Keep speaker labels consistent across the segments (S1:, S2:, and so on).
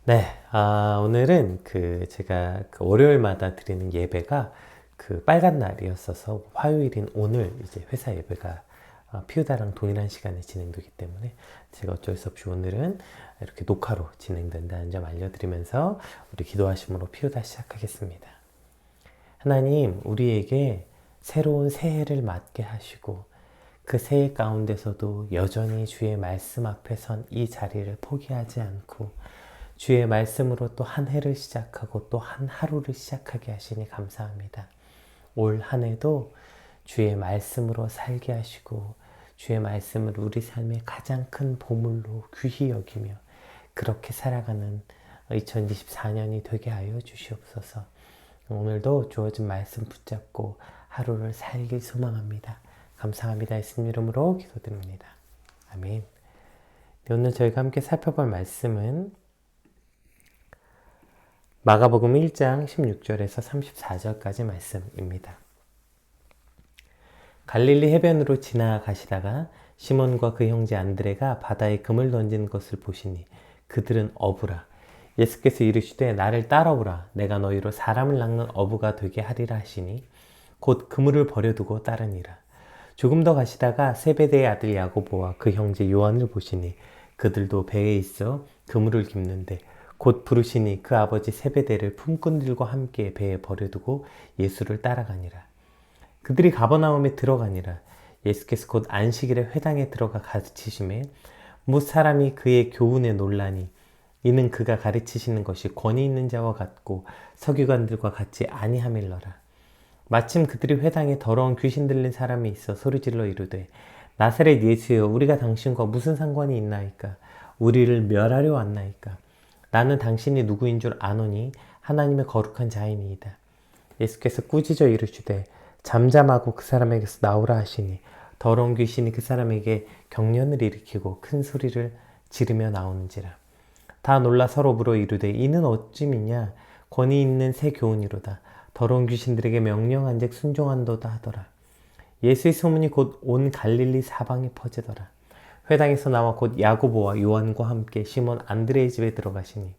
S1: 네, 오늘은 제가 월요일마다 드리는 예배가 빨간 날이었어서 화요일인 오늘 이제 회사 예배가 피우다랑 동일한 시간에 진행되기 때문에 제가 어쩔 수 없이 오늘은 이렇게 녹화로 진행된다는 점 알려드리면서 우리 기도하심으로 피우다 시작하겠습니다. 하나님, 우리에게 새로운 새해를 맞게 하시고 그 새해 가운데서도 여전히 주의 말씀 앞에 선 이 자리를 포기하지 않고 주의 말씀으로 또 한 해를 시작하고 또 한 하루를 시작하게 하시니 감사합니다. 올 한 해도 주의 말씀으로 살게 하시고 주의 말씀을 우리 삶의 가장 큰 보물로 귀히 여기며 그렇게 살아가는 2024년이 되게 하여 주시옵소서. 오늘도 주어진 말씀 붙잡고 하루를 살길 소망합니다. 감사합니다. 예수님 이름으로 기도드립니다. 아멘. 네, 오늘 저희가 함께 살펴볼 말씀은 마가복음 1장 16절에서 34절까지 말씀입니다. 갈릴리 해변으로 지나가시다가 시몬과 그 형제 안드레가 바다에 금을 던진 것을 보시니 그들은 어부라. 예수께서 이르시되 나를 따라오라. 내가 너희로 사람을 낚는 어부가 되게 하리라 하시니 곧 그물을 버려두고 따르니라. 조금 더 가시다가 세베대의 아들 야고보와 그 형제 요한을 보시니 그들도 배에 있어 그물을 깁는데 곧 부르시니 그 아버지 세베대를 품꾼들과 함께 배에 버려두고 예수를 따라가니라. 그들이 가버나움에 들어가니라. 예수께서 곧 안식일에 회당에 들어가 가르치심에 뭇 사람이 그의 교훈에 놀라니 이는 그가 가르치시는 것이 권위 있는 자와 같고 서기관들과 같이 아니함일러라. 마침 그들이 회당에 더러운 귀신 들린 사람이 있어 소리질러 이르되 나사렛 예수여 우리가 당신과 무슨 상관이 있나이까? 우리를 멸하려 왔나이까? 나는 당신이 누구인 줄 아노니 하나님의 거룩한 자이니이다. 예수께서 꾸짖어 이르시되 잠잠하고 그 사람에게서 나오라 하시니 더러운 귀신이 그 사람에게 경련을 일으키고 큰 소리를 지르며 나오는지라. 다 놀라 서로 물어 이르되 이는 어찌미냐? 권위 있는 새 교훈이로다. 더러운 귀신들에게 명령한즉 순종한도다 하더라. 예수의 소문이 곧 온 갈릴리 사방에 퍼지더라. 회당에서 나와 곧 야고보와 요한과 함께 시몬 안드레의 집에 들어가시니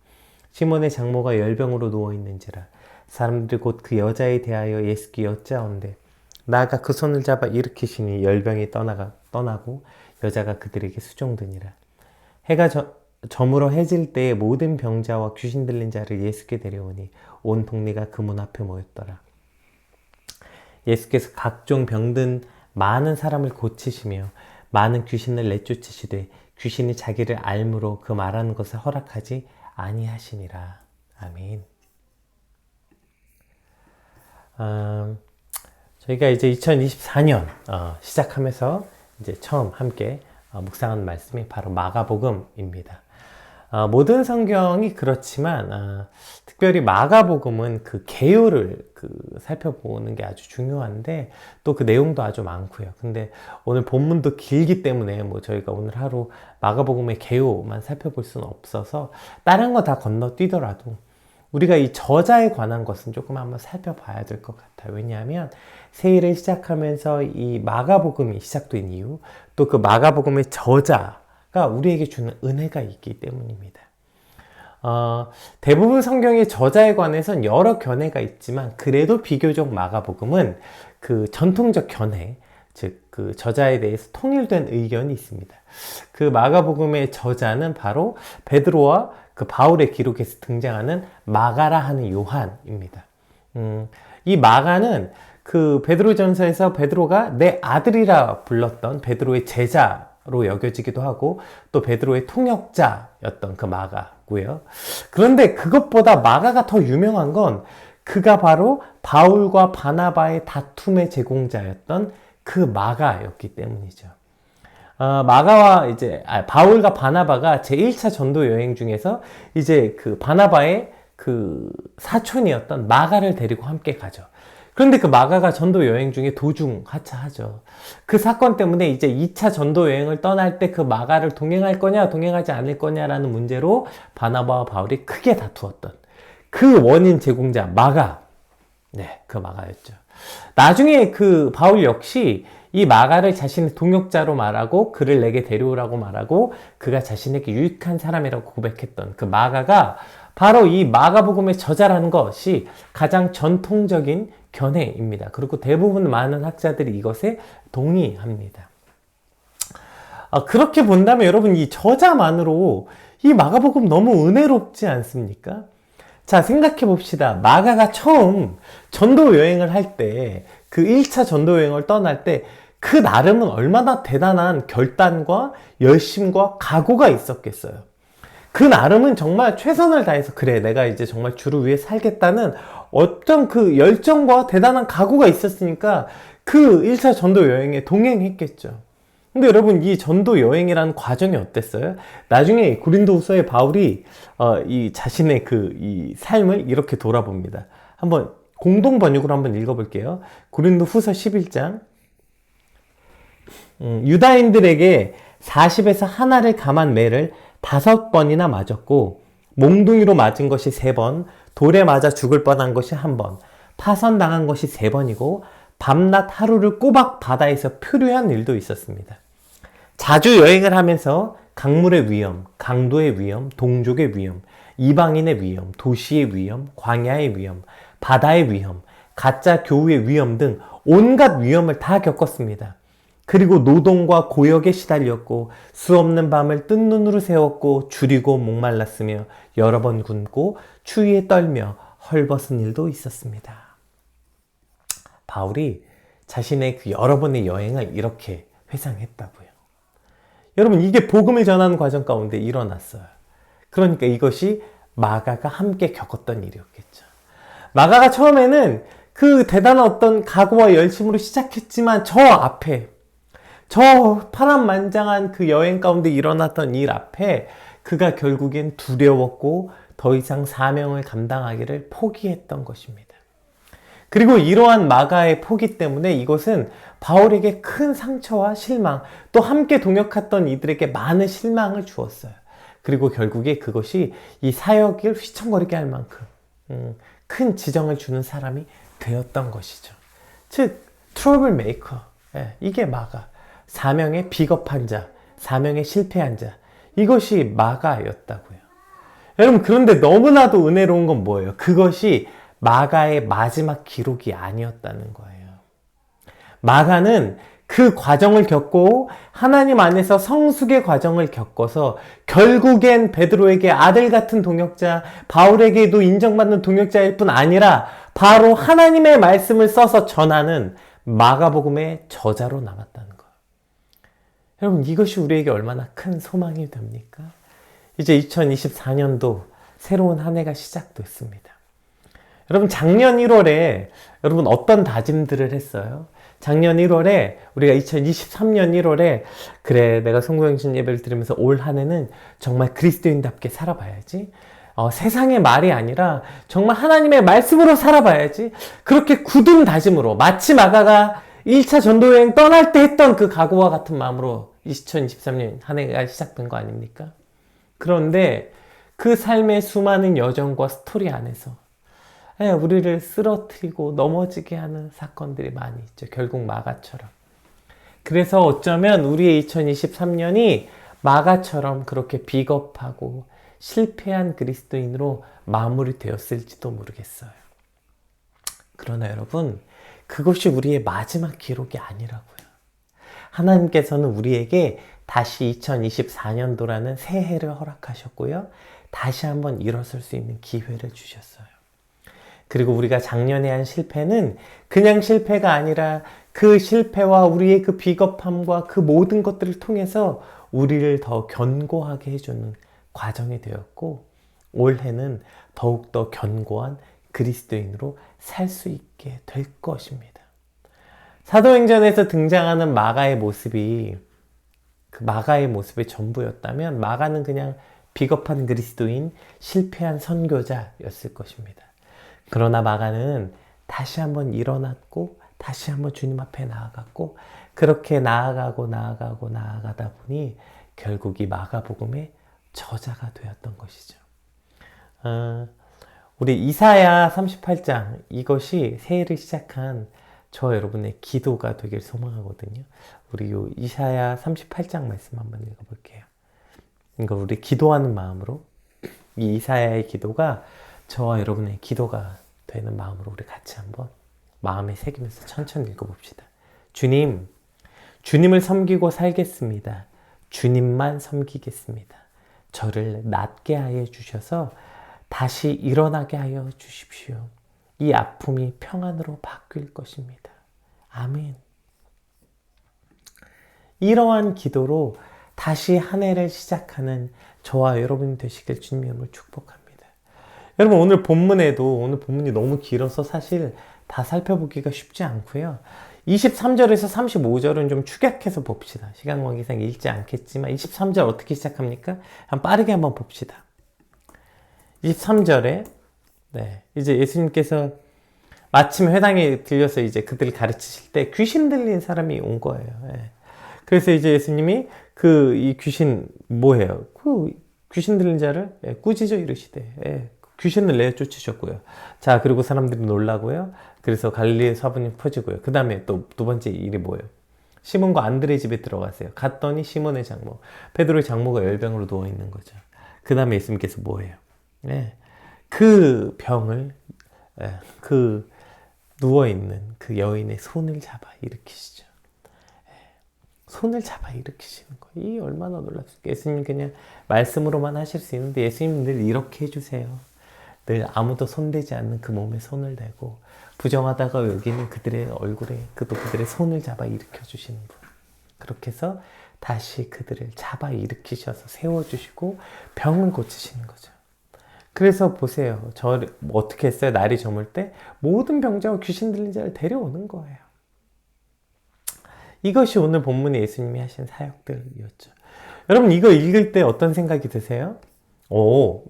S1: 시몬의 장모가 열병으로 누워있는지라. 사람들이 곧 그 여자에 대하여 예수께 여짜온대 나아가 그 손을 잡아 일으키시니 열병이 떠나고 여자가 그들에게 수종드니라. 해가 저물어 해질 때에 모든 병자와 귀신 들린 자를 예수께 데려오니 온 동네가 그 문 앞에 모였더라. 예수께서 각종 병든 많은 사람을 고치시며 많은 귀신을 내쫓으시되 귀신이 자기를 알므로 그 말하는 것을 허락하지 아니하시니라. 아멘. 저희가 이제 2024년 시작하면서 이제 처음 함께 묵상하는 말씀이 바로 마가복음입니다. 모든 성경이 그렇지만 특별히 마가복음은 그 개요를 살펴보는 게 아주 중요한데 또 그 내용도 아주 많고요. 근데 오늘 본문도 길기 때문에 뭐 저희가 오늘 하루 마가복음의 개요만 살펴볼 수는 없어서 다른 거 다 건너뛰더라도 우리가 이 저자에 관한 것은 조금 한번 살펴봐야 될 것 같아요. 왜냐하면 새해를 시작하면서 이 마가복음이 시작된 이유, 또 그 마가복음의 저자가 우리에게 주는 은혜가 있기 때문입니다. 대부분 성경의 저자에 관해서는 여러 견해가 있지만 그래도 비교적 마가복음은 그 전통적 견해, 즉 그 저자에 대해서 통일된 의견이 있습니다. 그 마가복음의 저자는 바로 베드로와 그 바울의 기록에서 등장하는 마가라 하는 요한입니다. 이 마가는 그 베드로전서에서 베드로가 내 아들이라 불렀던 베드로의 제자로 여겨지기도 하고 또 베드로의 통역자였던 그 마가고요. 그런데 그것보다 마가가 더 유명한 건 그가 바로 바울과 바나바의 다툼의 제공자였던 그 마가였기 때문이죠. 마가와 바울과 바나바가 제1차 전도 여행 중에서 이제 그 바나바의 그 사촌이었던 마가를 데리고 함께 가죠. 그런데 그 마가가 전도 여행 중에 도중 하차하죠. 그 사건 때문에 이제 2차 전도 여행을 떠날 때 그 마가를 동행할 거냐, 동행하지 않을 거냐라는 문제로 바나바와 바울이 크게 다투었던 그 원인 제공자 마가. 네, 그 마가였죠. 나중에 그 바울 역시 이 마가를 자신의 동역자로 말하고 그를 내게 데려오라고 말하고 그가 자신에게 유익한 사람이라고 고백했던 그 마가가 바로 이 마가복음의 저자라는 것이 가장 전통적인 견해입니다. 그리고 대부분 많은 학자들이 이것에 동의합니다. 그렇게 본다면 여러분 이 저자만으로 이 마가복음 너무 은혜롭지 않습니까? 자, 생각해 봅시다. 마가가 처음 전도 여행을 할 때, 그 1차 전도 여행을 떠날 때, 그 나름은 얼마나 대단한 결단과 열심과 각오가 있었겠어요. 그 나름은 정말 최선을 다해서, 그래, 내가 이제 정말 주를 위해 살겠다는 어떤 그 열정과 대단한 각오가 있었으니까 그 1차 전도 여행에 동행했겠죠. 근데 여러분 이 전도 여행이라는 과정이 어땠어요? 나중에 고린도후서에 바울이 이 자신의 이 삶을 이렇게 돌아봅니다. 한번 공동 번역으로 한번 읽어볼게요. 고린도후서 11장. 유다인들에게 40에서 하나를 감한 매를 5번이나 맞았고 몽둥이로 맞은 것이 3번, 돌에 맞아 죽을 뻔한 것이 1번, 파선당한 것이 3번이고 밤낮 하루를 꼬박 바다에서 표류한 일도 있었습니다. 자주 여행을 하면서 강물의 위험, 강도의 위험, 동족의 위험, 이방인의 위험, 도시의 위험, 광야의 위험, 바다의 위험, 가짜 교우의 위험 등 온갖 위험을 다 겪었습니다. 그리고 노동과 고역에 시달렸고 수없는 밤을 뜬 눈으로 세웠고 줄이고 목말랐으며 여러 번 굶고 추위에 떨며 헐벗은 일도 있었습니다. 바울이 자신의 그 여러 번의 여행을 이렇게 회상했다고요. 여러분 이게 복음을 전하는 과정 가운데 일어났어요. 그러니까 이것이 마가가 함께 겪었던 일이었겠죠. 마가가 처음에는 그 대단한 어떤 각오와 열심으로 시작했지만 저 앞에 저 파란만장한 그 여행 가운데 일어났던 일 앞에 그가 결국엔 두려웠고 더 이상 사명을 감당하기를 포기했던 것입니다. 그리고 이러한 마가의 포기 때문에 이것은 바울에게 큰 상처와 실망, 또 함께 동역했던 이들에게 많은 실망을 주었어요. 그리고 결국에 그것이 이 사역을 휘청거리게 할 만큼 큰 지정을 주는 사람이 되었던 것이죠. 즉, 트러블 메이커. 이게 마가. 사명에 비겁한 자, 사명에 실패한 자. 이것이 마가였다고요. 여러분, 그런데 너무나도 은혜로운 건 뭐예요? 그것이 마가의 마지막 기록이 아니었다는 거예요. 마가는 그 과정을 겪고 하나님 안에서 성숙의 과정을 겪어서 결국엔 베드로에게 아들 같은 동역자, 바울에게도 인정받는 동역자일 뿐 아니라 바로 하나님의 말씀을 써서 전하는 마가복음의 저자로 남았다는 거예요. 여러분 이것이 우리에게 얼마나 큰 소망이 됩니까? 이제 2024년도 새로운 한 해가 시작됐습니다. 여러분 작년 1월에 여러분 어떤 다짐들을 했어요? 작년 1월에 우리가 2023년 1월에 그래 내가 송구영신 예배를 드리면서 올 한 해는 정말 그리스도인답게 살아봐야지. 세상의 말이 아니라 정말 하나님의 말씀으로 살아봐야지. 그렇게 굳은 다짐으로 마치 마가가 1차 전도여행 떠날 때 했던 그 각오와 같은 마음으로 2023년 한 해가 시작된 거 아닙니까? 그런데 그 삶의 수많은 여정과 스토리 안에서 우리를 쓰러뜨리고 넘어지게 하는 사건들이 많이 있죠. 결국 마가처럼. 그래서 어쩌면 우리의 2023년이 마가처럼 그렇게 비겁하고 실패한 그리스도인으로 마무리되었을지도 모르겠어요. 그러나 여러분, 그것이 우리의 마지막 기록이 아니라고요. 하나님께서는 우리에게 다시 2024년도라는 새해를 허락하셨고요. 다시 한번 일어설 수 있는 기회를 주셨어요. 그리고 우리가 작년에 한 실패는 그냥 실패가 아니라 그 실패와 우리의 그 비겁함과 그 모든 것들을 통해서 우리를 더 견고하게 해주는 과정이 되었고 올해는 더욱더 견고한 그리스도인으로 살 수 있게 될 것입니다. 사도행전에서 등장하는 마가의 모습이 그 마가의 모습의 전부였다면 마가는 그냥 비겁한 그리스도인, 실패한 선교자였을 것입니다. 그러나 마가는 다시 한번 일어났고 다시 한번 주님 앞에 나아갔고 그렇게 나아가다 보니 결국 이 마가복음의 저자가 되었던 것이죠. 우리 이사야 38장, 이것이 새해를 시작한 저와 여러분의 기도가 되길 소망하거든요. 우리 요 이사야 38장 말씀 한번 읽어볼게요. 그러니까 우리 기도하는 마음으로, 이 이사야의 기도가 저와 여러분의 기도가 되는 마음으로 우리 같이 한번 마음에 새기면서 천천히 읽어봅시다. 주님, 주님을 섬기고 살겠습니다. 주님만 섬기겠습니다. 저를 낫게 하여 주셔서 다시 일어나게 하여 주십시오. 이 아픔이 평안으로 바뀔 것입니다. 아멘. 이러한 기도로 다시 한 해를 시작하는 저와 여러분이 되시길 주님의 이름으로 축복합니다. 여러분, 오늘 본문이 너무 길어서 사실 다 살펴보기가 쉽지 않고요. 23절에서 35절은 좀 축약해서 봅시다. 시간 관계상 읽지 않겠지만 23절 어떻게 시작합니까? 빠르게 한번 봅시다. 23절에 이제 예수님께서 마침 회당에 들려서 이제 그들을 가르치실 때 귀신 들린 사람이 온 거예요. 그래서 이제 예수님이 이 귀신 뭐예요? 귀신 들린 자를 꾸짖어 이르시되 귀신을 내어 쫓으셨고요. 자, 그리고 사람들이 놀라고요. 그래서 갈릴리의 사분이 퍼지고요. 그 다음에 또 두 번째 일이 뭐예요? 시몬과 안드레 집에 들어갔어요. 갔더니 시몬의 장모, 베드로의 장모가 열병으로 누워 있는 거죠. 그 다음에 예수님께서 뭐예요? 그 병을 누워 있는 그 여인의 손을 잡아 일으키시죠. 손을 잡아 일으키시는 거예요. 이 얼마나 놀랍습니까? 예수님 그냥 말씀으로만 하실 수 있는데 예수님 늘 이렇게 해주세요. 늘 아무도 손대지 않는 그 몸에 손을 대고 부정하다가 여기는 그들의 얼굴에 그들의 손을 잡아 일으켜 주시는 분. 그렇게 해서 다시 그들을 잡아 일으키셔서 세워주시고 병을 고치시는 거죠. 그래서 보세요. 어떻게 했어요? 날이 저물 때 모든 병자와 귀신 들린 자를 데려오는 거예요. 이것이 오늘 본문에 예수님이 하신 사역들이었죠. 여러분, 이거 읽을 때 어떤 생각이 드세요?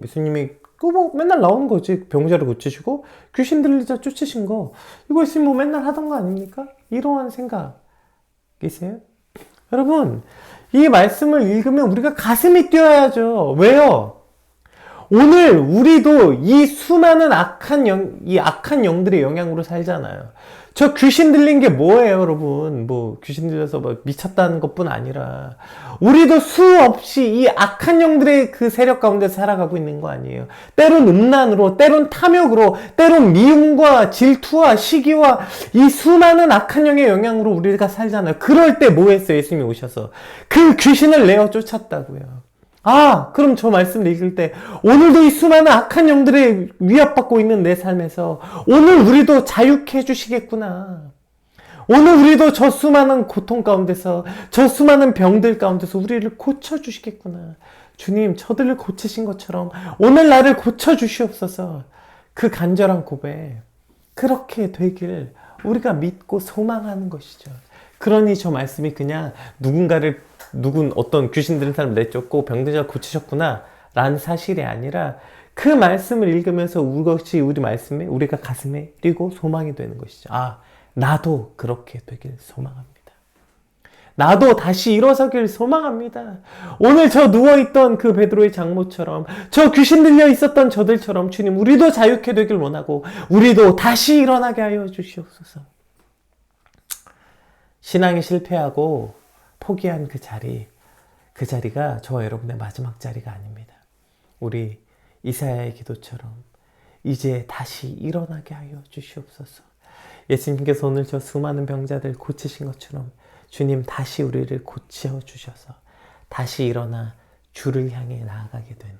S1: 예수님이 맨날 나오는 거지. 병자를 고치시고 귀신 들린 자 쫓으신 거. 이거 있으면 맨날 하던 거 아닙니까? 이러한 생각이세요? 여러분, 이 말씀을 읽으면 우리가 가슴이 뛰어야죠. 왜요? 오늘 우리도 이 수많은 악한 영들의 영향으로 살잖아요. 저 귀신 들린 게 뭐예요, 여러분? 귀신 들려서 미쳤다는 것뿐 아니라 우리도 수없이 이 악한 영들의 그 세력 가운데 살아가고 있는 거 아니에요. 때론 음란으로, 때론 탐욕으로, 때론 미움과 질투와 시기와 이 수많은 악한 영의 영향으로 우리가 살잖아요. 그럴 때 뭐 했어요? 예수님이 오셔서 그 귀신을 내어 쫓았다고요. 그럼 저 말씀을 읽을 때 오늘도 이 수많은 악한 영들에 위협받고 있는 내 삶에서 오늘 우리도 자유케 해주시겠구나. 오늘 우리도 저 수많은 고통 가운데서 저 수많은 병들 가운데서 우리를 고쳐주시겠구나. 주님, 저들을 고치신 것처럼 오늘 나를 고쳐주시옵소서. 그 간절한 고백, 그렇게 되길 우리가 믿고 소망하는 것이죠. 그러니 저 말씀이 그냥 어떤 귀신 들린 사람 내쫓고 병든 자 고치셨구나 라는 사실이 아니라 그 말씀을 읽으면서 우리 말씀에 우리가 가슴에 뛰고 소망이 되는 것이죠. 나도 그렇게 되길 소망합니다. 나도 다시 일어서길 소망합니다. 오늘 저 누워있던 그 베드로의 장모처럼, 저 귀신 들려 있었던 저들처럼 주님, 우리도 자유케 되길 원하고 우리도 다시 일어나게 하여 주시옵소서. 신앙이 실패하고 포기한 그 자리가 저와 여러분의 마지막 자리가 아닙니다. 우리 이사야의 기도처럼 이제 다시 일어나게 하여 주시옵소서. 예수님께서 오늘 저 수많은 병자들 고치신 것처럼 주님, 다시 우리를 고쳐 주셔서 다시 일어나 주를 향해 나아가게 되는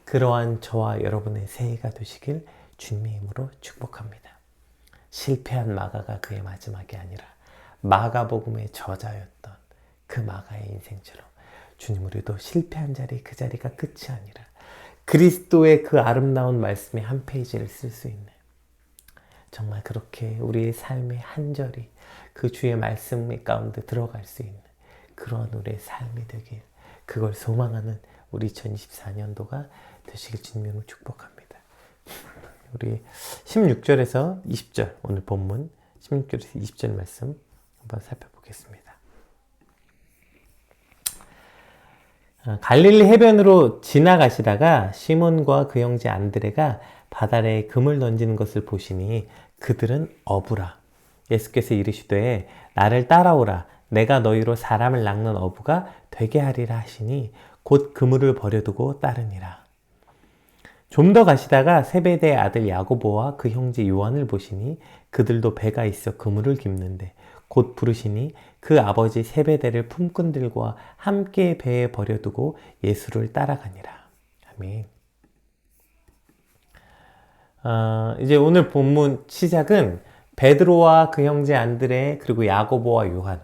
S1: 그러한 저와 여러분의 새해가 되시길 주님의 이름으로 축복합니다. 실패한 마가가 그의 마지막이 아니라 마가복음의 저자였던 그 마가의 인생처럼 주님, 우리도 실패한 그 자리가 끝이 아니라 그리스도의 그 아름다운 말씀의 한 페이지를 쓸 수 있는, 정말 그렇게 우리의 삶의 한 절이 그 주의 말씀 가운데 들어갈 수 있는 그런 우리의 삶이 되길, 그걸 소망하는 우리 2024년도가 되시길 주님으로 축복합니다. 우리 16절에서 20절, 오늘 본문 16절에서 20절 말씀 한번 살펴보겠습니다. 갈릴리 해변으로 지나가시다가 시몬과 그 형제 안드레가 바다에 금을 던지는 것을 보시니 그들은 어부라. 예수께서 이르시되 나를 따라오라. 내가 너희로 사람을 낚는 어부가 되게 하리라 하시니 곧 그물을 버려두고 따르니라. 좀 더 가시다가 세베대의 아들 야고보와 그 형제 요한을 보시니 그들도 배가 있어 그물을 깁는데 곧 부르시니 그 아버지 세베대를 품꾼들과 함께 배에 버려두고 예수를 따라가니라. 아멘. 이제 오늘 본문 시작은 베드로와 그 형제 안드레 그리고 야고보와 요한,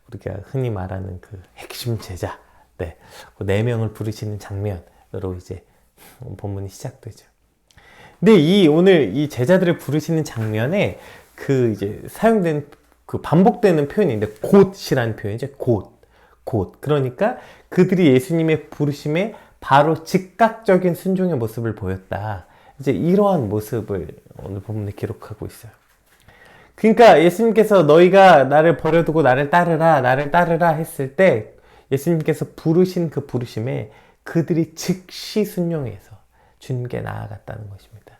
S1: 우리가 흔히 말하는 그 핵심 제자, 그 네 명을 부르시는 장면으로 이제 본문이 시작되죠. 근데 오늘 이 제자들을 부르시는 장면에 그 이제 사용된 그 반복되는 표현인데 곧이라는 표현이죠. 곧. 그러니까 그들이 예수님의 부르심에 바로 즉각적인 순종의 모습을 보였다. 이제 이러한 모습을 오늘 본문에 기록하고 있어요. 그러니까 예수님께서 너희가 나를 버려두고 나를 따르라 했을 때 예수님께서 부르신 그 부르심에 그들이 즉시 순종해서 주님께 나아갔다는 것입니다.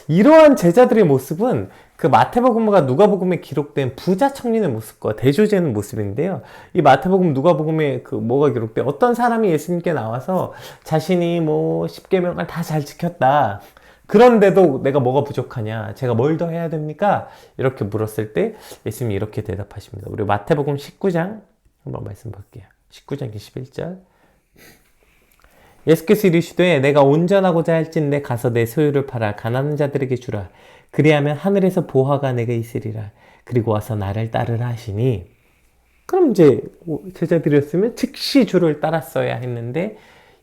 S1: 이러한 제자들의 모습은 그 마태복음과 누가복음에 기록된 부자 청년의 모습과 대조되는 모습인데요. 이 마태복음, 누가복음에 그 뭐가 기록돼? 어떤 사람이 예수님께 나와서 자신이 뭐 십계명을 다 잘 지켰다. 그런데도 내가 뭐가 부족하냐? 제가 뭘 더 해야 됩니까? 이렇게 물었을 때 예수님이 이렇게 대답하십니다. 우리 마태복음 19장 한번 말씀 볼게요. 19장 21절. 예수께서 이르시되 내가 온전하고자 할진대 가서 내 소유를 팔아 가난한 자들에게 주라. 그리하면 하늘에서 보화가 내게 있으리라. 그리고 와서 나를 따르라 하시니, 그럼 이제 제자들이었으면 즉시 주를 따랐어야 했는데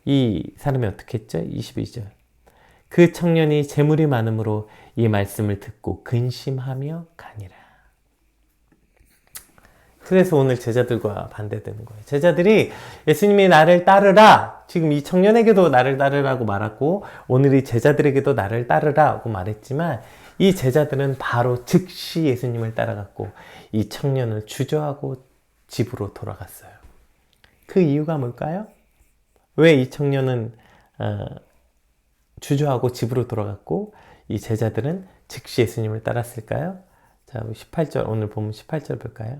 S1: 이 사람이 어떻게 했죠? 22절. 그 청년이 재물이 많으므로 이 말씀을 듣고 근심하며 가니라. 그래서 오늘 제자들과 반대되는 거예요. 제자들이 예수님이 나를 따르라, 지금 이 청년에게도 나를 따르라고 말하고 오늘 이 제자들에게도 나를 따르라고 말했지만 이 제자들은 바로 즉시 예수님을 따라갔고 이 청년을 주저하고 집으로 돌아갔어요. 그 이유가 뭘까요? 왜 이 청년은 주저하고 집으로 돌아갔고 이 제자들은 즉시 예수님을 따랐을까요? 자, 18절, 오늘 보면 18절 볼까요?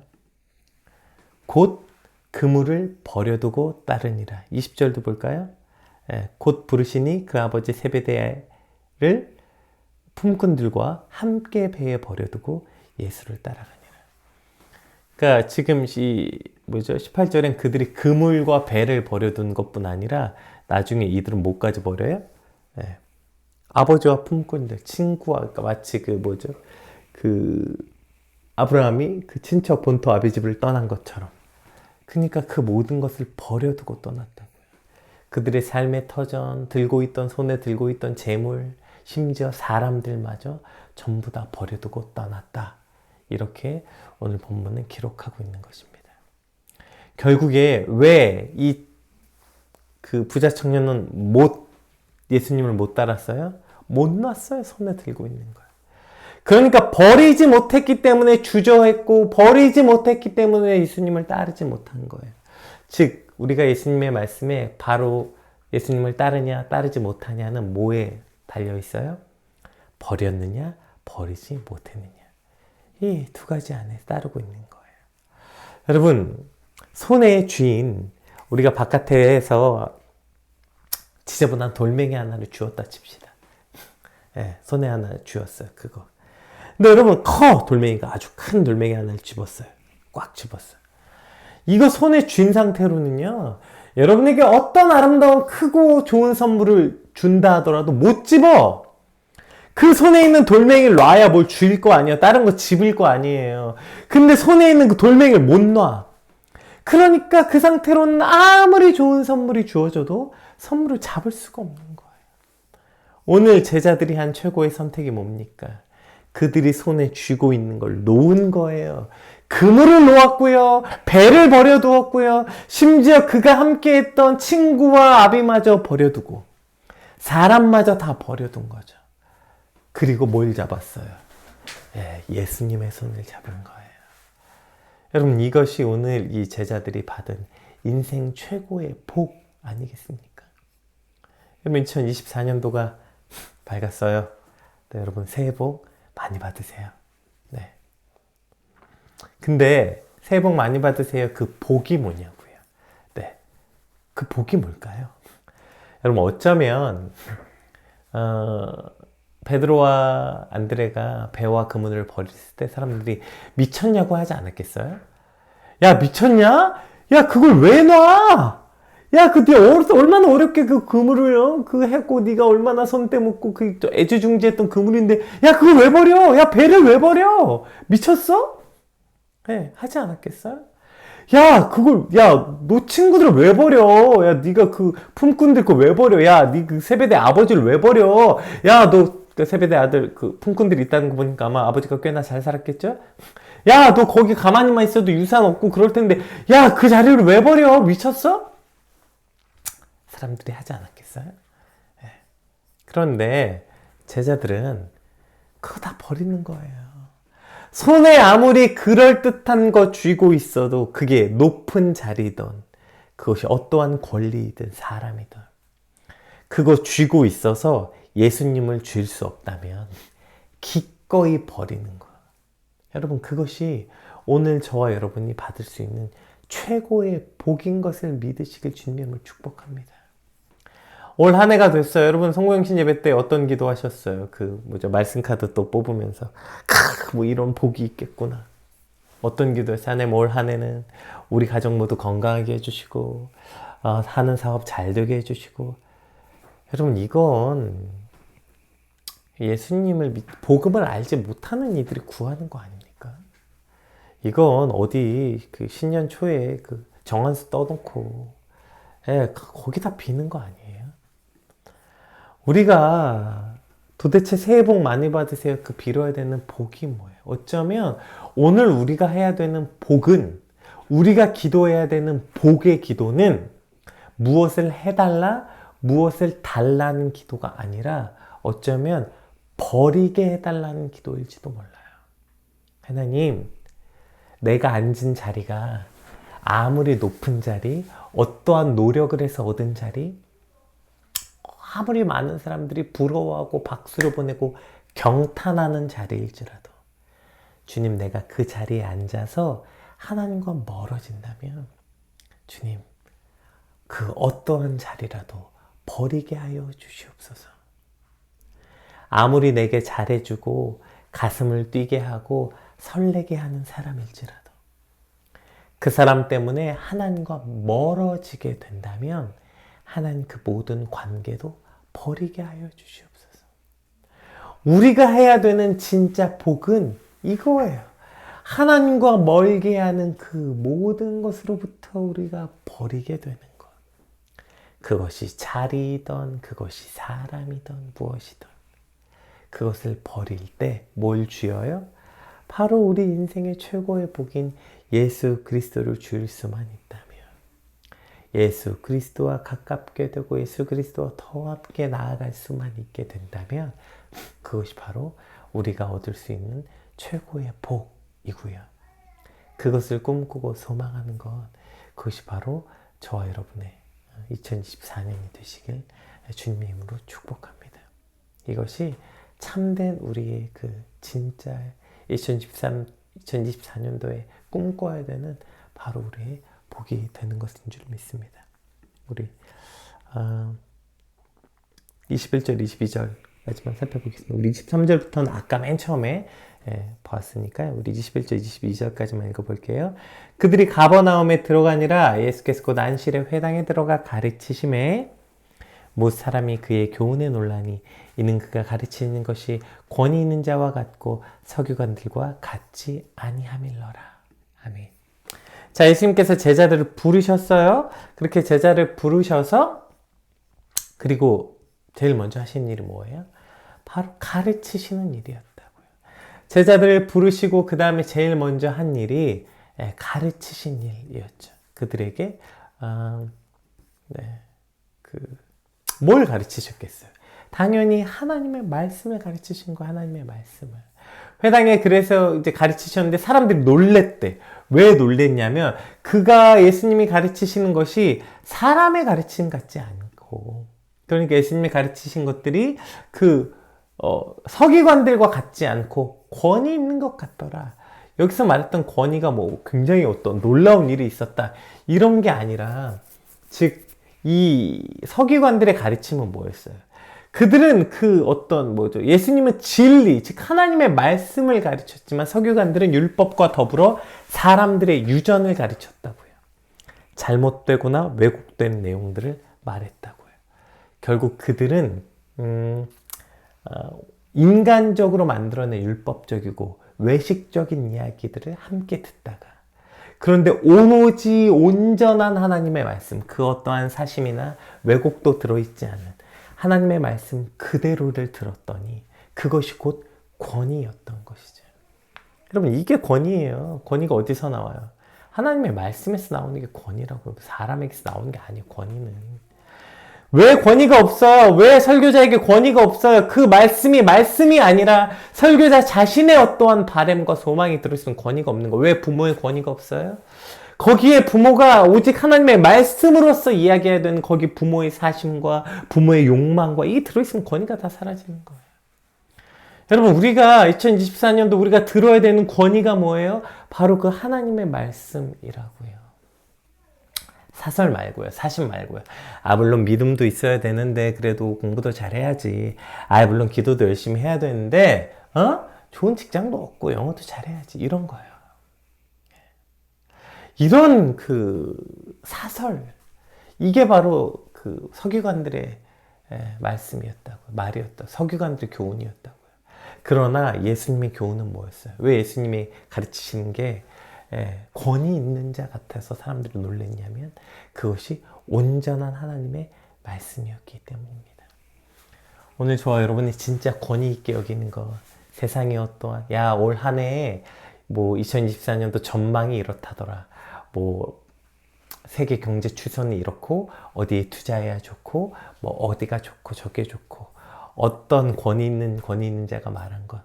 S1: 곧 그물을 버려두고 따르니라. 20절도 볼까요? 곧 부르시니 그 아버지 세베대를 품꾼들과 함께 배에 버려두고 예수를 따라가니라. 그러니까 지금 18절엔 그들이 그물과 배를 버려둔 것뿐 아니라 나중에 이들은 뭐까지 버려요? 아버지와 품꾼들, 친구와, 그러니까 마치 아브라함이 그 친척 본토 아비집을 떠난 것처럼. 그러니까 그 모든 것을 버려두고 떠났다고요. 그들의 삶의 터전, 손에 들고 있던 재물, 심지어 사람들마저 전부 다 버려두고 떠났다. 이렇게 오늘 본문은 기록하고 있는 것입니다. 결국에 왜 그 부자 청년은 예수님을 못 따랐어요? 못 놨어요. 손에 들고 있는 걸. 그러니까 버리지 못했기 때문에 주저했고 버리지 못했기 때문에 예수님을 따르지 못한 거예요. 즉 우리가 예수님의 말씀에 바로 예수님을 따르냐 따르지 못하냐는 뭐에 달려 있어요? 버렸느냐 버리지 못했느냐. 이 두 가지 안에 따르고 있는 거예요. 여러분, 손의 쥐인 우리가 바깥에서 지저분한 돌멩이 하나를 주웠다 칩시다. 손에 하나 쥐었어요. 그거. 근데 여러분, 돌멩이가 아주 큰 돌멩이 하나를 집었어요. 꽉 집었어요. 이거 손에 쥔 상태로는요, 여러분에게 어떤 아름다운 크고 좋은 선물을 준다 하더라도 못 집어. 그 손에 있는 돌멩이를 놔야 뭘 줄 거 아니에요. 다른 거 집을 거 아니에요. 근데 손에 있는 그 돌멩이를 못 놔. 그러니까 그 상태로는 아무리 좋은 선물이 주어져도 선물을 잡을 수가 없는 거예요. 오늘 제자들이 한 최고의 선택이 뭡니까? 그들이 손에 쥐고 있는 걸 놓은 거예요. 그물을 놓았고요. 배를 버려두었고요. 심지어 그가 함께했던 친구와 아비마저 버려두고 사람마저 다 버려둔 거죠. 그리고 뭘 잡았어요? 예수님의 손을 잡은 거예요. 여러분, 이것이 오늘 이 제자들이 받은 인생 최고의 복 아니겠습니까? 여러분, 2024년도가 밝았어요. 네, 여러분 새해 복 많이 받으세요. 네. 근데 새해 복 많이 받으세요. 그 복이 뭐냐고요. 네. 그 복이 뭘까요? 여러분 어쩌면 베드로와 안드레가 배와 그물을 버렸을 때 사람들이 미쳤냐고 하지 않았겠어요? 야, 미쳤냐? 야, 그걸 왜 놔? 야, 그 얼마나 어렵게 그 그물을 그 했고 네가 얼마나 손 떼묻고 그 애지중지했던 그물인데 야, 그걸 왜 버려? 야, 배를 왜 버려? 미쳤어? 네, 하지 않았겠어요? 야, 너 친구들을 왜 버려? 야, 네가 그 품꾼들 거 왜 버려? 야, 네 그 세베대 아버지를 왜 버려? 야, 너 그 세베대 아들 그 품꾼들이 있다는 거 보니까 아마 아버지가 꽤나 잘 살았겠죠? 야, 너 거기 가만히만 있어도 유산 없고 그럴 텐데, 야, 그 자리를 왜 버려? 미쳤어? 사람들이 하지 않았겠어요? 네. 그런데 제자들은 그거 다 버리는 거예요. 손에 아무리 그럴듯한 거 쥐고 있어도 그게 높은 자리든 그것이 어떠한 권리이든 사람이든 그거 쥐고 있어서 예수님을 줄 수 없다면 기꺼이 버리는 거. 여러분 그것이 오늘 저와 여러분이 받을 수 있는 최고의 복인 것을 믿으시길 주님을 축복합니다. 올 한 해가 됐어요. 여러분 성공영신 예배 때 어떤 기도 하셨어요? 말씀 카드 또 뽑으면서 뭐 이런 복이 있겠구나. 어떤 기도했어요? 올 한 해는 우리 가족 모두 건강하게 해주시고 하는 사업 잘 되게 해주시고. 여러분 이건 예수님을 복음을 알지 못하는 이들이 구하는 거 아닙니까? 이건 어디 그 신년 초에 그 정한수 떠놓고 거기다 비는 거 아니에요? 우리가 도대체 새해 복 많이 받으세요. 그 빌어야 되는 복이 뭐예요? 어쩌면 오늘 우리가 해야 되는 복은 우리가 기도해야 되는 복의 기도는 무엇을 해달라, 무엇을 달라는 기도가 아니라 어쩌면 버리게 해달라는 기도일지도 몰라요. 하나님, 내가 앉은 자리가 아무리 높은 자리, 어떠한 노력을 해서 얻은 자리, 아무리 많은 사람들이 부러워하고 박수를 보내고 경탄하는 자리일지라도 주님, 내가 그 자리에 앉아서 하나님과 멀어진다면 주님, 그 어떠한 자리라도 버리게 하여 주시옵소서. 아무리 내게 잘해주고 가슴을 뛰게 하고 설레게 하는 사람일지라도 그 사람 때문에 하나님과 멀어지게 된다면 하나님 그 모든 관계도 버리게 하여 주시옵소서. 우리가 해야 되는 진짜 복은 이거예요. 하나님과 멀게 하는 그 모든 것으로부터 우리가 버리게 되는 것. 그것이 자리이든 그것이 사람이든 무엇이든 그것을 버릴 때 뭘 쥐어요? 바로 우리 인생의 최고의 복인 예수 그리스도를 줄 수만 있다면, 예수 그리스도와 가깝게 되고 예수 그리스도와 더 함께 나아갈 수만 있게 된다면 그것이 바로 우리가 얻을 수 있는 최고의 복이고요. 그것을 꿈꾸고 소망하는 것, 그것이 바로 저와 여러분의 2024년이 되시길 주님의 이름으로 축복합니다. 이것이 참된 우리의 그 진짜 2024년도에 꿈꿔야 되는 바로 우리의 복이 되는 것인 줄 믿습니다. 우리 21절, 22절까지만 살펴보겠습니다. 우리 23절부터는 아까 맨 처음에 보았으니까 우리 21절, 22절까지만 읽어볼게요. 그들이 가버나움에 들어가니라. 예수께서 곧 안실의 회당에 들어가 가르치심에 못 사람이 그의 교훈에 놀라니 이는 그가 가르치는 것이 권위 있는 자와 같고 서기관들과 같지 아니함일러라. 아멘. 자, 예수님께서 제자들을 부르셨어요. 그렇게 제자를 부르셔서 그리고 제일 먼저 하신 일이 뭐예요? 바로 가르치시는 일이었다고요. 제자들을 부르시고 그 다음에 제일 먼저 한 일이 가르치신 일이었죠. 그들에게 뭘 가르치셨겠어요? 당연히 하나님의 말씀을 가르치신 거, 하나님의 말씀을. 회당에 그래서 이제 가르치셨는데 사람들이 놀랬대. 왜 놀랬냐면 그가 예수님이 가르치시는 것이 사람의 가르침 같지 않고, 그러니까 예수님이 가르치신 것들이 그 서기관들과 같지 않고 권위 있는 것 같더라. 여기서 말했던 권위가 뭐 굉장히 어떤 놀라운 일이 있었다. 이런 게 아니라, 즉, 이 서기관들의 가르침은 뭐였어요? 그들은 예수님은 진리, 즉 하나님의 말씀을 가르쳤지만 서기관들은 율법과 더불어 사람들의 유전을 가르쳤다고요. 잘못되거나 왜곡된 내용들을 말했다고요. 결국 그들은 인간적으로 만들어낸 율법적이고 외식적인 이야기들을 함께 듣다가, 그런데 오로지 온전한 하나님의 말씀, 그 어떠한 사심이나 왜곡도 들어있지 않은 하나님의 말씀 그대로를 들었더니 그것이 곧 권위였던 것이죠. 여러분, 이게 권위예요. 권위가 어디서 나와요? 하나님의 말씀에서 나오는 게 권위라고요. 사람에게서 나오는 게 아니에요. 권위는. 왜 권위가 없어요? 왜 설교자에게 권위가 없어요? 그 말씀이 아니라 설교자 자신의 어떠한 바램과 소망이 들어있으면 권위가 없는 거. 왜 부모의 권위가 없어요? 거기에 부모가 오직 하나님의 말씀으로서 이야기해야 되는 거기 부모의 사심과 부모의 욕망과 이게 들어있으면 권위가 다 사라지는 거예요. 여러분, 우리가 2024년도 우리가 들어야 되는 권위가 뭐예요? 바로 그 하나님의 말씀이라고요. 사설 말고요. 사심 말고요. 물론 믿음도 있어야 되는데 그래도 공부도 잘해야지. 물론 기도도 열심히 해야 되는데 좋은 직장도 얻고 영어도 잘해야지. 이런 거예요. 이런 사설, 이게 바로 서기관들의 말씀이었다고, 말이었다고, 서기관들의 교훈이었다고요. 그러나 예수님의 교훈은 뭐였어요? 왜 예수님이 가르치시는 게 권위 있는 자 같아서 사람들이 놀랐냐면 그것이 온전한 하나님의 말씀이었기 때문입니다. 오늘 저와 여러분이 진짜 권위 있게 여기는 거, 세상이 어떠한, 올 한 해에 2024년도 전망이 이렇다더라. 세계 경제 추선이 이렇고, 어디에 투자해야 좋고, 어디가 좋고, 저게 좋고, 어떤 권위 있는 자가 말한 것,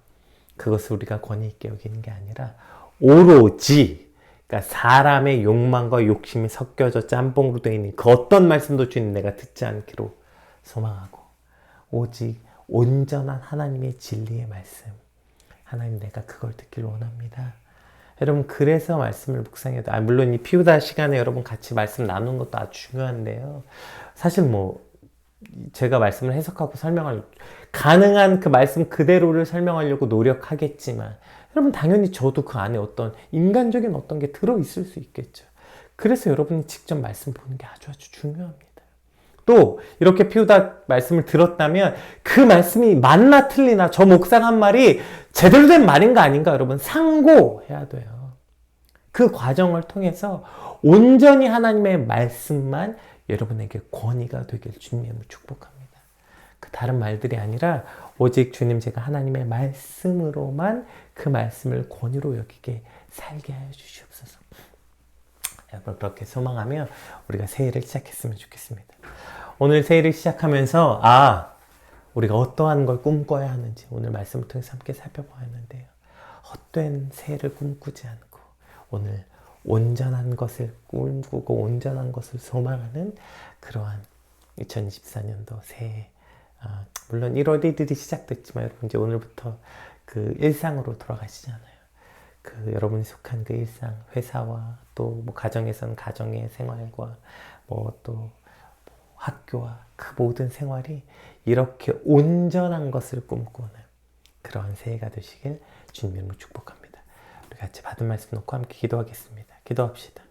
S1: 그것을 우리가 권위 있게 여기는 게 아니라, 오로지, 그러니까 사람의 욕망과 욕심이 섞여져 짬뽕으로 되어 있는 그 어떤 말씀도 주님 내가 듣지 않기로 소망하고, 오직 온전한 하나님의 진리의 말씀, 하나님 내가 그걸 듣길 원합니다. 여러분, 그래서 말씀을 묵상해도, 물론 이 피우다 시간에 여러분 같이 말씀 나누는 것도 아주 중요한데요. 사실 제가 말씀을 해석하고 가능한 그 말씀 그대로를 설명하려고 노력하겠지만, 여러분 당연히 저도 그 안에 어떤 인간적인 어떤 게 들어있을 수 있겠죠. 그래서 여러분이 직접 말씀 보는 게 아주 중요합니다. 또 이렇게 피우다 말씀을 들었다면 그 말씀이 맞나 틀리나, 저 목사가 한 말이 제대로 된 말인가 아닌가 여러분 상고해야 돼요. 그 과정을 통해서 온전히 하나님의 말씀만 여러분에게 권위가 되길 주님의 축복합니다. 그 다른 말들이 아니라 오직 주님 제가 하나님의 말씀으로만 그 말씀을 권위로 여기게 살게 하여 주시옵소서. 여러분, 그렇게 소망하며 우리가 새해를 시작했으면 좋겠습니다. 오늘 새해를 시작하면서 우리가 어떠한 걸 꿈꿔야 하는지 오늘 말씀을 통해서 함께 살펴보았는데요. 헛된 새해를 꿈꾸지 않고 오늘 온전한 것을 꿈꾸고 온전한 것을 소망하는 그러한 2024년도 새해, 물론 1월 1일이 시작됐지만 여러분 이제 오늘부터 그 일상으로 돌아가시잖아요. 여러분이 속한 그 일상, 회사와 또 가정에서는 가정의 생활과 또 학교와 그 모든 생활이 이렇게 온전한 것을 꿈꾸는 그러한 새해가 되시길 주님으로 축복합니다. 우리 같이 받은 말씀 놓고 함께 기도하겠습니다. 기도합시다.